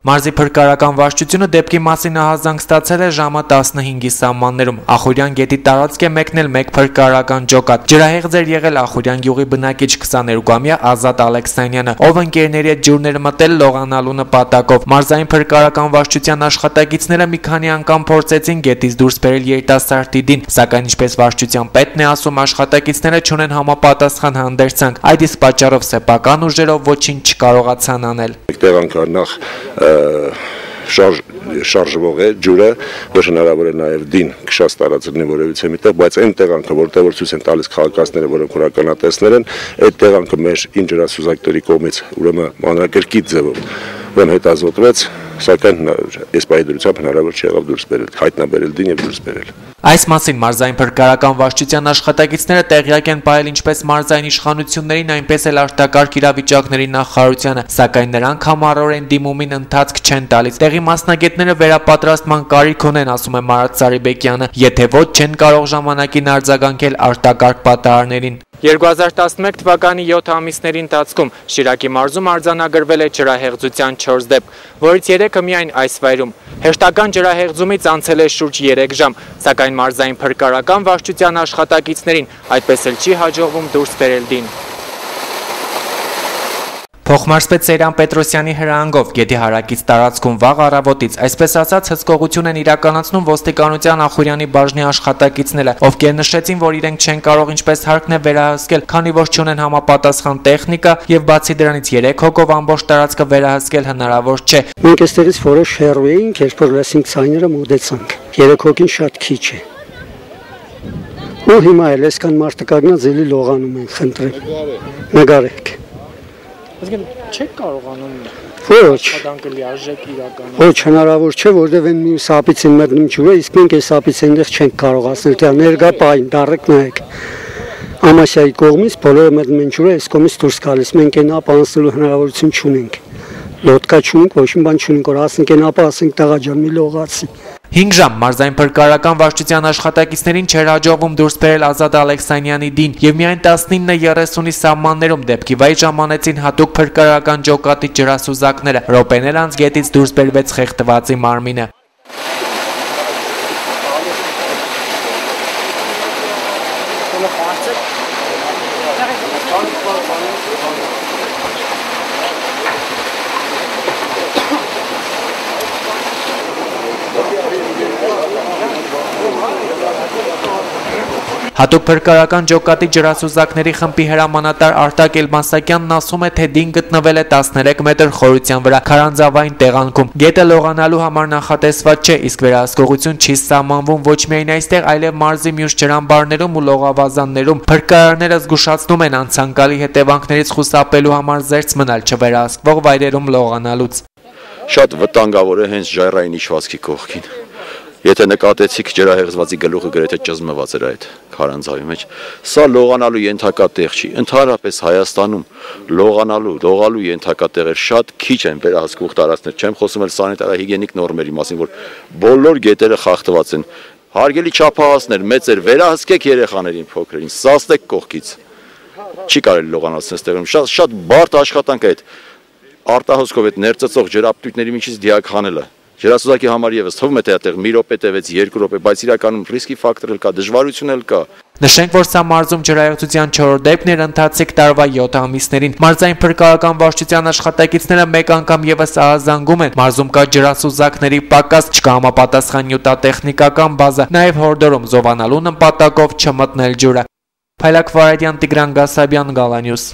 Մարզի փրկարարական վարչությունը դեպքի մասին ահազանգ ստացել է ժամը 15-ի սահմաններում։ Ախուրյան գետի տարածք է մեկնել մեկ փրկարարական ջոկատ։ Ջրահեղձ էր եղել Ախուրյան գյուղի բնակիչ 22-ամյա Ազատ Ալեքսանյանը, ով ընկերների հետ ջուրներ մտել լողանալու նպատակով։ Մարզային փրկարարական վարչության աշխատակիցները մի քանի անգամ փորձեցին գետից դուրս բերել երիտասարդ դին, սակայն ինչպես վարչության պետն է ասում, աշխատակիցները չունեն համապատասխան հանդերձանք։ Այդ իսկ պատճառով սեփական ուժերով ոչինչ չկարողացան անել։ Նախ շարժվող է ջուրը, որ հնարավոր է նաև դին քշած տարածելնի որևիցե միտեղ, բայց այն տեղանքը, որտեղ որ ցույց են տալիս քաղաքացիները, որոնք հորականատեսներ են, այդ տեղանքը մեր ինժեներասուզակների կողմից ուրեմն մանրակրկիտ ձևով հետազոտվեց, սակայն այս պայմանությամբ հնարավոր չեղավ դուրս բերել, հայտնաբերել դին եւ դուրս բերել։ Այս մասին մարզային փրկարարական վարչության աշխատակիցները տեղյակ են պահել ինչպես մարզային իշխանություններին, այնպես էլ արտակարգ իրավիճակների նախարարությանը, սակայն նրանք համառորեն դիմումին ընթացք չեն տալիս։ Տեղի մասնագետները վերապատրաստման կարիք ունեն, ասում է Մարատ Սարիբեկյանը, եթե ոչ չեն կարող ժամանակին արձագանքել արտակարգ պատահարներին։ 2011 թվականի 7 ամիսների ընթացքում Շիրակի մարզում արձանագրվել է ջրահեղձության 4 դեպք, որից 3-ը միայն այս վայրում։ Հերթական ջրահեղձումից անցել է շուրջ 3 ժամ, սակայն մարզային փրկարարական վարչության աշխատակիցներին այդպես էլ չի հաջողվում դուրս բերել դին։ Փոխմարզպետ Սեյրան Պետրոսյանի հրահանգով գետի հարակից տարածքում վաղ առավոտից, այսպես ասած, հսկողություն են իրականացնում ոստիկանության Ախուրյանի բաժնի աշխատակիցները, ովքեր նշեցին, որ իրենք չեն կարող ինչպես հարկն է վերահսկել, քանի որ չունեն համապատասխան տեխնիկա եւ բացի դրանից 3 հոգով ամբողջ տարածքը վերահսկել հնարավոր չէ։ Մենք այստեղից որոշ հեռու էինք, երբ որ լսինք ցայները մոտեցանք։ 3 հոգին շատ քիչ է։ Ու հիմա էլ այսքան մարդը կանգնած էլի լողանում են, խնդրեմ։ Նկարեք։ Չեք կարողանում աշխատանքը լիարժեք իրականացնել։ Ոչ, հնարավոր չէ, որովհետև այն մյուս ափից են մտնում ջուրը, իսկ մենք այս ափից այնտեղ չենք կարողացնել, դա ներկա պայն, դառեք նայեք։ Ամասիայի կողմից բոլորը մտնում են ջուրը, այս կողմից դուրս գալիս, մենք այն ապա անցնելու հնարավորություն չունենք։ Լոդկա չունենք, ոչ մի բան չունենք, որ ասենք այն ապա ասենք տղա ջան, մի լողացի։ 5 ժամ մարզային փրկարարական վարչության աշխատակիցներին չէր հաջողվում դուրս բերել Ազատ Ալեքսանյանի դին եւ միայն 19:30-ի սահմաններում դեպքի վայր ժամանեցին հատուկ փրկարարական ջոկատի ջրասուզակները։ Րոպեներ անց գետից դուրս բերվեց խեղդվածի մարմինը։ Հատուկ փրկարարական ջոկատի ջրասուզակների խմբի հրամանատար Արտակ Էլմասակյանն ասում է, թե դին գտնվել է 13 մետր խորության վրա քարանձավային տեղանքում։ Գետը լողանալու համար նախատեսված չէ, իսկ վերահսկողություն չի սահմանվում ոչ միայն այստեղ, այլև մարզի մյուս ջրամբարներում ու լողավազաններում։ Փրկարարները զգուշացնում են անցանկալի հետևանքներից խուսափելու համար զերծ մնալ չվերահսկվող վայրերում լողանալուց։ Շատ վտանգավոր է հենց ժայռային իջվածքի կողքին։ Եթե նկատեցիք ջրահեղձվածի գլուխը գրեթե ճզմված էր այդ քարանձավի մեջ, սա լողանալու ենթակա տեղ չի։ Ընդհանրապես Հայաստանում լողալու ենթակա տեղեր շատ քիչ են վերահսկվող տարածքներ։ Չեմ խոսում էլ սանիտարահիգիենիկ նորմերի մասին, որ բոլոր գետերը խախտված են։ Հարգելի չափահասներ, մեծեր, վերահսկեք երեխաներին, փոքրերին, սաստեք կողքից։ Չի կարելի լողանալ այս տեղում։ Շատ բարդ աշխատանք է այդ արտահոսքով այդ ներծծող ջրապտույտների միջից դիակ հանելը։ Ջրասուզակի համար եւս թվում է թե այդտեղ մի րոպե տևեց, 2 րոպե, բայց իրականում ռիսկի ֆակտոր էլ կա, դժվարություն էլ կա։ Նշենք, որ սա մարզում ջրահեղձության 4 դեպքն էր ընթացիկ տարվա 7 ամիսներին։ Մարզային փրկարարական վարչության աշխատակիցները մեկ անգամ եւս ահազանգում են։ Մարզում կա ջրասուզակների պակաս, չկա համապատասխան նյութատեխնիկական բազա, նաեւ հորդորում զովանալու նպատակով չմտնել ջուրը։ Փայլակ Վարադյան, Տիգրան Գասաբյան, Գալանյուս։